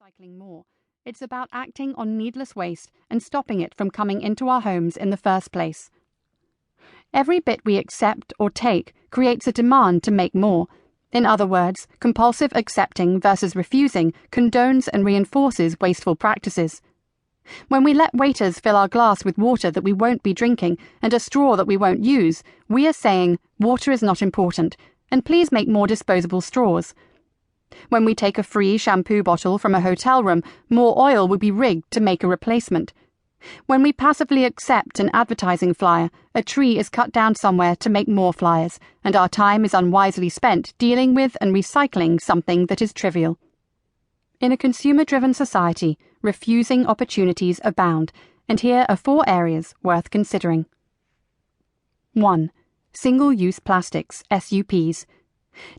recycling more. It's about acting on needless waste and stopping it from coming into our homes in the first place. Every bit we accept or take creates a demand to make more. In other words, compulsive accepting versus refusing condones and reinforces wasteful practices. When we let waiters fill our glass with water that we won't be drinking and a straw that we won't use, we are saying, water is not important, and please make more disposable straws. When we take a free shampoo bottle from a hotel room, more oil will be rigged to make a replacement. When we passively accept an advertising flyer, a tree is cut down somewhere to make more flyers, and our time is unwisely spent dealing with and recycling something that is trivial. In a consumer-driven society, refusing opportunities abound, and here are 4 areas worth considering. 1. Single-use plastics, SUPs.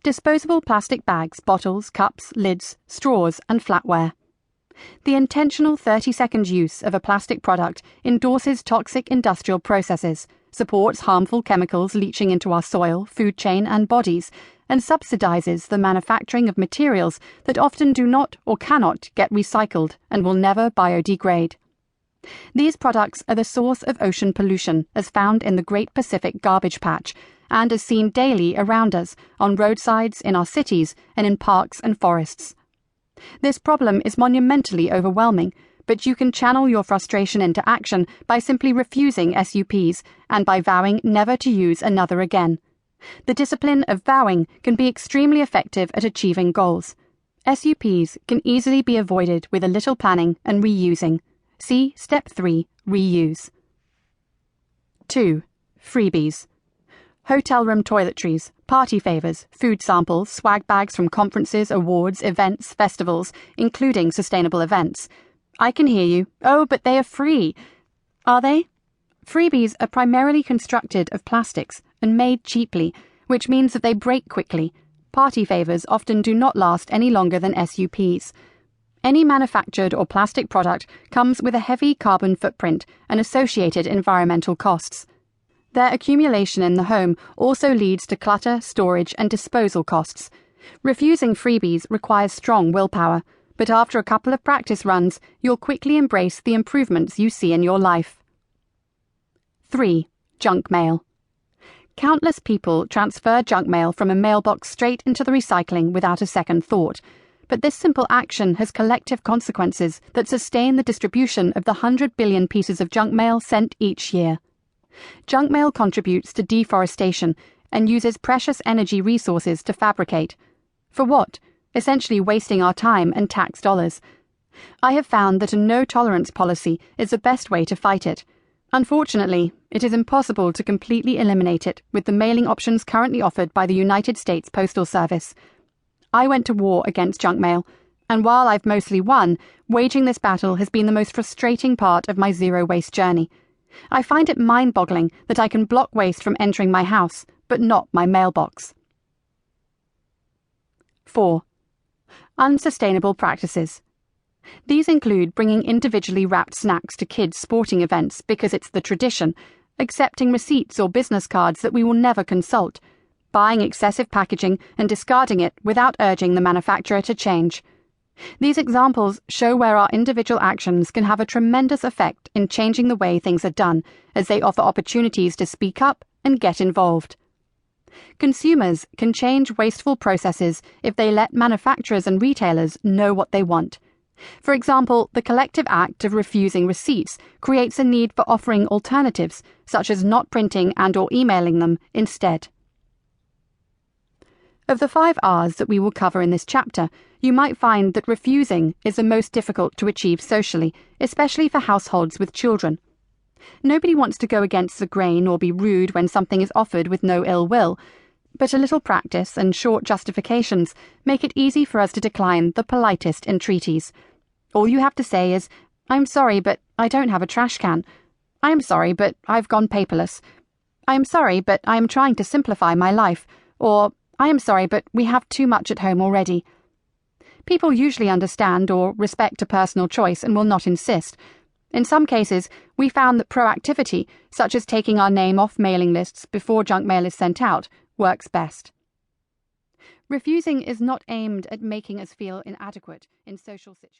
Disposable plastic bags, bottles, cups, lids, straws, and flatware. The intentional 30-second use of a plastic product endorses toxic industrial processes, supports harmful chemicals leaching into our soil, food chain, and bodies, and subsidizes the manufacturing of materials that often do not or cannot get recycled and will never biodegrade. These products are the source of ocean pollution as found in the Great Pacific Garbage Patch and as seen daily around us, on roadsides, in our cities, and in parks and forests. This problem is monumentally overwhelming, but you can channel your frustration into action by simply refusing SUPs and by vowing never to use another again. The discipline of vowing can be extremely effective at achieving goals. SUPs can easily be avoided with a little planning and reusing. See Step 3, Reuse. 2. Freebies. Hotel room toiletries, party favours, food samples, swag bags from conferences, awards, events, festivals, including sustainable events. I can hear you. Oh, but they are free. Are they? Freebies are primarily constructed of plastics and made cheaply, which means that they break quickly. Party favours often do not last any longer than SUPs. Any manufactured or plastic product comes with a heavy carbon footprint and associated environmental costs. Their accumulation in the home also leads to clutter, storage, and disposal costs. Refusing freebies requires strong willpower, but after a couple of practice runs, you'll quickly embrace the improvements you see in your life. 3. Junk mail. Countless people transfer junk mail from a mailbox straight into the recycling without a second thought, but this simple action has collective consequences that sustain the distribution of the 100 billion pieces of junk mail sent each year. Junk mail contributes to deforestation and uses precious energy resources to fabricate. For what? Essentially wasting our time and tax dollars. I have found that a no-tolerance policy is the best way to fight it. Unfortunately, it is impossible to completely eliminate it with the mailing options currently offered by the United States Postal Service. I went to war against junk mail, and while I've mostly won, waging this battle has been the most frustrating part of my zero-waste journey. I find it mind-boggling that I can block waste from entering my house, but not my mailbox. 4. Unsustainable practices. These include bringing individually wrapped snacks to kids' sporting events because it's the tradition, accepting receipts or business cards that we will never consult, buying excessive packaging and discarding it without urging the manufacturer to change. These examples show where our individual actions can have a tremendous effect in changing the way things are done, as they offer opportunities to speak up and get involved. Consumers can change wasteful processes if they let manufacturers and retailers know what they want. For example, the collective act of refusing receipts creates a need for offering alternatives, such as not printing and/or emailing them instead. Of the 5 R's that we will cover in this chapter, you might find that refusing is the most difficult to achieve socially, especially for households with children. Nobody wants to go against the grain or be rude when something is offered with no ill will, but a little practice and short justifications make it easy for us to decline the politest entreaties. All you have to say is, "I'm sorry, but I don't have a trash can. I am sorry, but I've gone paperless. I am sorry, but I am trying to simplify my life," or "I am sorry, but we have too much at home already." People usually understand or respect a personal choice and will not insist. In some cases, we found that proactivity, such as taking our name off mailing lists before junk mail is sent out, works best. Refusing is not aimed at making us feel inadequate in social situations.